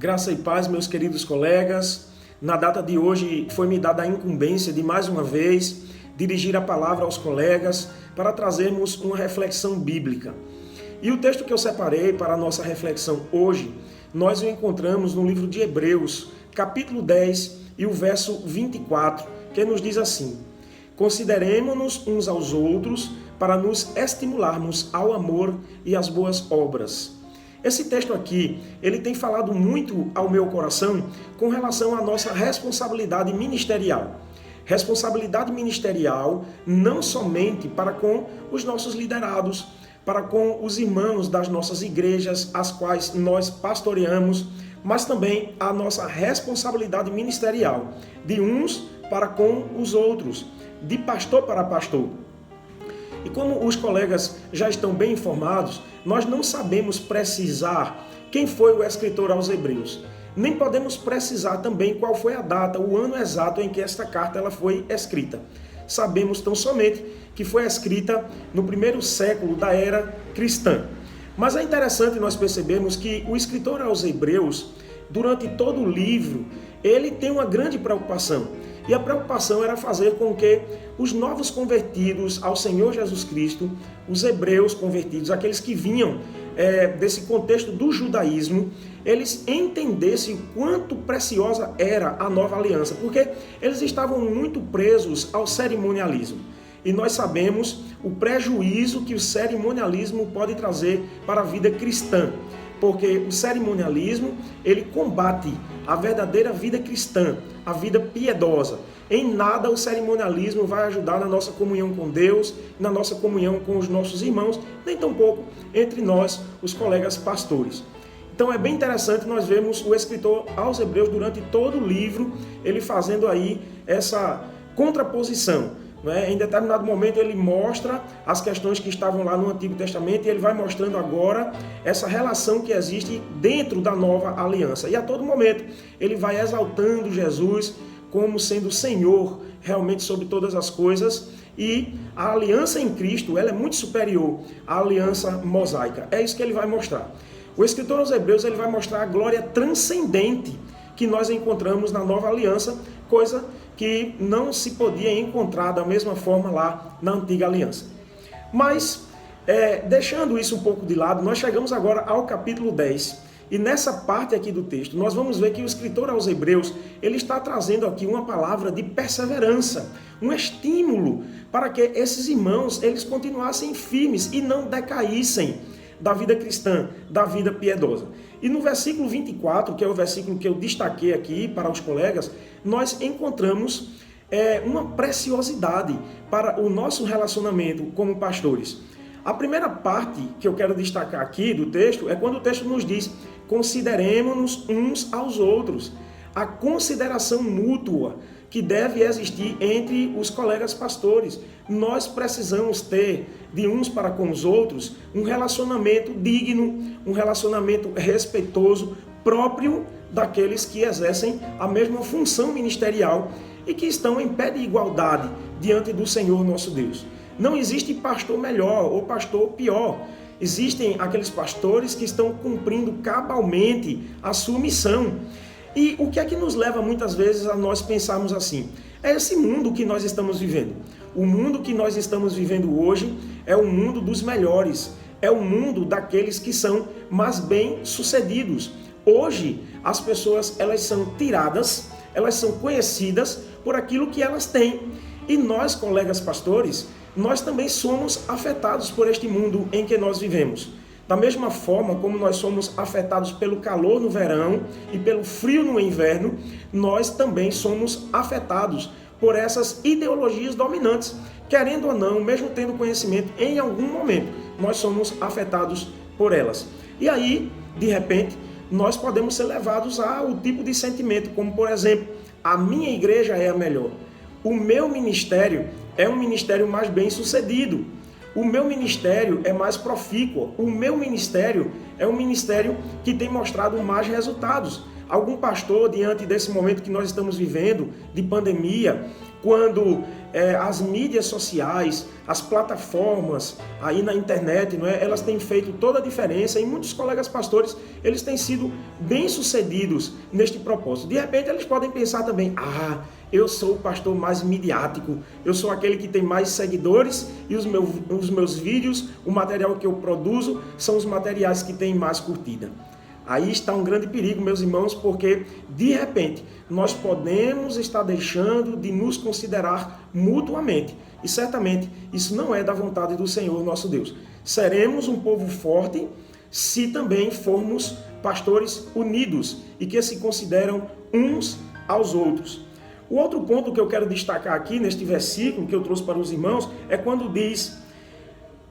Graça e paz, meus queridos colegas. Na data de hoje foi-me dada a incumbência de mais uma vez dirigir a palavra aos colegas para trazermos uma reflexão bíblica. E o texto que eu separei para a nossa reflexão hoje, nós o encontramos no livro de Hebreus, capítulo 10 e o verso 24, que nos diz assim: consideremo-nos uns aos outros para nos estimularmos ao amor e às boas obras. Esse texto aqui, ele tem falado muito ao meu coração com relação à nossa responsabilidade ministerial. Responsabilidade ministerial não somente para com os nossos liderados, para com os irmãos das nossas igrejas, as quais nós pastoreamos, mas também a nossa responsabilidade ministerial, de uns para com os outros, de pastor para pastor. E como os colegas já estão bem informados, nós não sabemos precisar quem foi o escritor aos Hebreus. Nem podemos precisar também qual foi a data, o ano exato em que esta carta ela foi escrita. Sabemos tão somente que foi escrita no primeiro século da era cristã. Mas é interessante nós percebermos que o escritor aos Hebreus, durante todo o livro, ele tem uma grande preocupação. E a preocupação era fazer com que os novos convertidos ao Senhor Jesus Cristo, os hebreus convertidos, aqueles que vinham desse contexto do judaísmo, eles entendessem o quanto preciosa era a nova aliança, porque eles estavam muito presos ao cerimonialismo. E nós sabemos o prejuízo que o cerimonialismo pode trazer para a vida cristã, porque o cerimonialismo, ele combate a verdadeira vida cristã, a vida piedosa. Em nada o cerimonialismo vai ajudar na nossa comunhão com Deus, na nossa comunhão com os nossos irmãos, nem tampouco entre nós, os colegas pastores. Então é bem interessante nós vermos o escritor aos Hebreus durante todo o livro, ele fazendo aí essa contraposição. Em determinado momento ele mostra as questões que estavam lá no Antigo Testamento e ele vai mostrando agora essa relação que existe dentro da nova aliança. E a todo momento ele vai exaltando Jesus como sendo Senhor realmente sobre todas as coisas, e a aliança em Cristo ela é muito superior à aliança mosaica. É isso que ele vai mostrar. O escritor aos Hebreus ele vai mostrar a glória transcendente que nós encontramos na nova aliança, coisa que não se podia encontrar da mesma forma lá na antiga aliança. Mas, deixando isso um pouco de lado, nós chegamos agora ao capítulo 10. E nessa parte aqui do texto, nós vamos ver que o escritor aos Hebreus, ele está trazendo aqui uma palavra de perseverança, um estímulo para que esses irmãos, eles continuassem firmes e não decaíssem da vida cristã, da vida piedosa. E no versículo 24, que é o versículo que eu destaquei aqui para os colegas, nós encontramos uma preciosidade para o nosso relacionamento como pastores. A primeira parte que eu quero destacar aqui do texto é quando o texto nos diz: consideremo-nos uns aos outros. A consideração mútua que deve existir entre os colegas pastores. Nós precisamos ter de uns para com os outros um relacionamento digno, um relacionamento respeitoso, próprio daqueles que exercem a mesma função ministerial e que estão em pé de igualdade diante do Senhor nosso Deus. Não existe pastor melhor ou pastor pior. Existem aqueles pastores que estão cumprindo cabalmente a sua missão. E o que é que nos leva muitas vezes a nós pensarmos assim? É esse mundo que nós estamos vivendo. O mundo que nós estamos vivendo hoje é o mundo dos melhores. É o mundo daqueles que são mais bem-sucedidos. Hoje, as pessoas elas são tiradas, elas são conhecidas por aquilo que elas têm. E nós, colegas pastores, nós também somos afetados por este mundo em que nós vivemos. Da mesma forma como nós somos afetados pelo calor no verão e pelo frio no inverno, nós também somos afetados por essas ideologias dominantes. Querendo ou não, mesmo tendo conhecimento, em algum momento, nós somos afetados por elas. E aí, de repente, nós podemos ser levados ao tipo de sentimento, como por exemplo, a minha igreja é a melhor. O meu ministério é um ministério mais bem sucedido. O meu ministério é mais profícuo. O meu ministério é um ministério que tem mostrado mais resultados. algum pastor, diante desse momento que nós estamos vivendo, de pandemia, quando as mídias sociais, as plataformas aí na internet, não é, elas têm feito toda a diferença, e muitos colegas pastores, eles têm sido bem-sucedidos neste propósito. De repente eles podem pensar também, eu sou o pastor mais midiático, eu sou aquele que tem mais seguidores e os meus vídeos, o material que eu produzo, são os materiais que têm mais curtida. Aí está um grande perigo, meus irmãos, porque de repente nós podemos estar deixando de nos considerar mutuamente. E certamente isso não é da vontade do Senhor nosso Deus. Seremos um povo forte se também formos pastores unidos e que se consideram uns aos outros. O outro ponto que eu quero destacar aqui neste versículo que eu trouxe para os irmãos é quando diz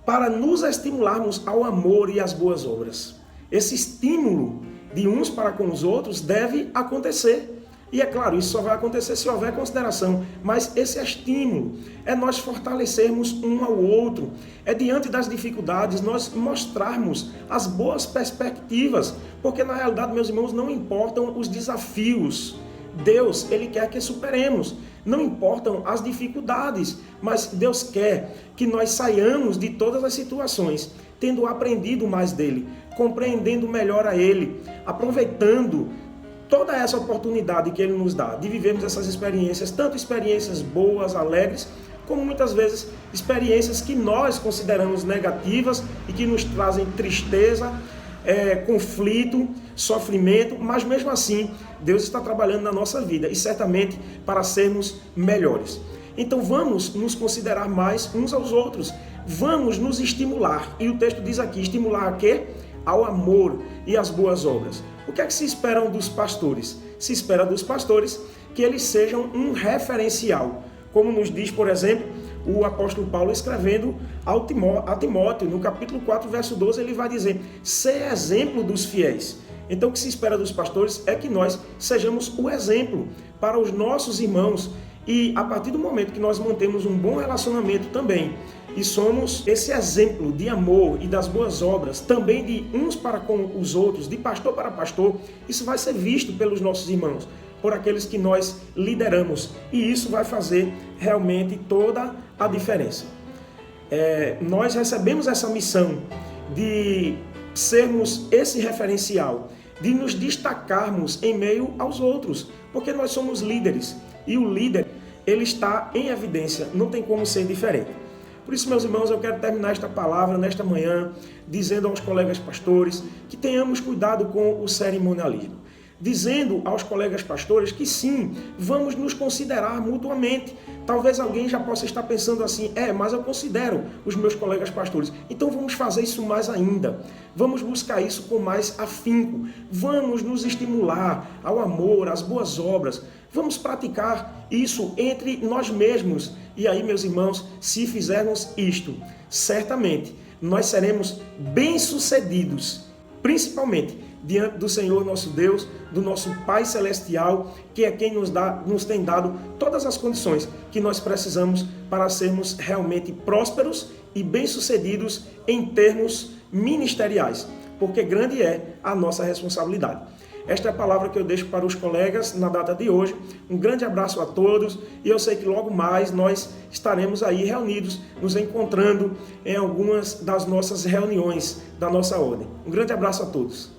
para nos estimularmos ao amor e às boas obras. Esse estímulo de uns para com os outros deve acontecer. E é claro, isso só vai acontecer se houver consideração. Mas esse estímulo é nós fortalecermos um ao outro. É diante das dificuldades nós mostrarmos as boas perspectivas. Porque na realidade, meus irmãos, não importam os desafios. Deus, Ele quer que superemos. Não importam as dificuldades, mas Deus quer que nós saiamos de todas as situações tendo aprendido mais dele, compreendendo melhor a ele, aproveitando toda essa oportunidade que ele nos dá de vivermos essas experiências, tanto experiências boas, alegres, como muitas vezes experiências que nós consideramos negativas e que nos trazem tristeza, conflito, sofrimento, mas mesmo assim Deus está trabalhando na nossa vida e certamente para sermos melhores. Então vamos nos considerar mais uns aos outros, vamos nos estimular, e o texto diz aqui, estimular a quê? Ao amor e às boas obras. O que é que se esperam dos pastores? Se espera dos pastores que eles sejam um referencial, como nos diz, por exemplo, o apóstolo Paulo escrevendo a Timóteo, no capítulo 4, verso 12, ele vai dizer, ser exemplo dos fiéis. Então o que se espera dos pastores é que nós sejamos o exemplo para os nossos irmãos, e a partir do momento que nós mantemos um bom relacionamento também, e somos esse exemplo de amor e das boas obras, também de uns para com os outros, de pastor para pastor, isso vai ser visto pelos nossos irmãos, por aqueles que nós lideramos, e isso vai fazer realmente toda a diferença. Nós recebemos essa missão de sermos esse referencial, de nos destacarmos em meio aos outros, porque nós somos líderes, e o líder, ele está em evidência, não tem como ser diferente. Por isso, meus irmãos, eu quero terminar esta palavra nesta manhã, dizendo aos colegas pastores que tenhamos cuidado com o cerimonialismo. Dizendo aos colegas pastores que sim, vamos nos considerar mutuamente. Talvez alguém já possa estar pensando assim, mas eu considero os meus colegas pastores. Então vamos fazer isso mais ainda. Vamos buscar isso com mais afinco. Vamos nos estimular ao amor, às boas obras. Vamos praticar isso entre nós mesmos. E aí, meus irmãos, se fizermos isto, certamente nós seremos bem-sucedidos, principalmente diante do Senhor nosso Deus, do nosso Pai Celestial, que é quem nos tem dado todas as condições que nós precisamos para sermos realmente prósperos e bem-sucedidos em termos ministeriais, porque grande é a nossa responsabilidade. Esta é a palavra que eu deixo para os colegas na data de hoje. Um grande abraço a todos e eu sei que logo mais nós estaremos aí reunidos, nos encontrando em algumas das nossas reuniões da nossa ordem. Um grande abraço a todos.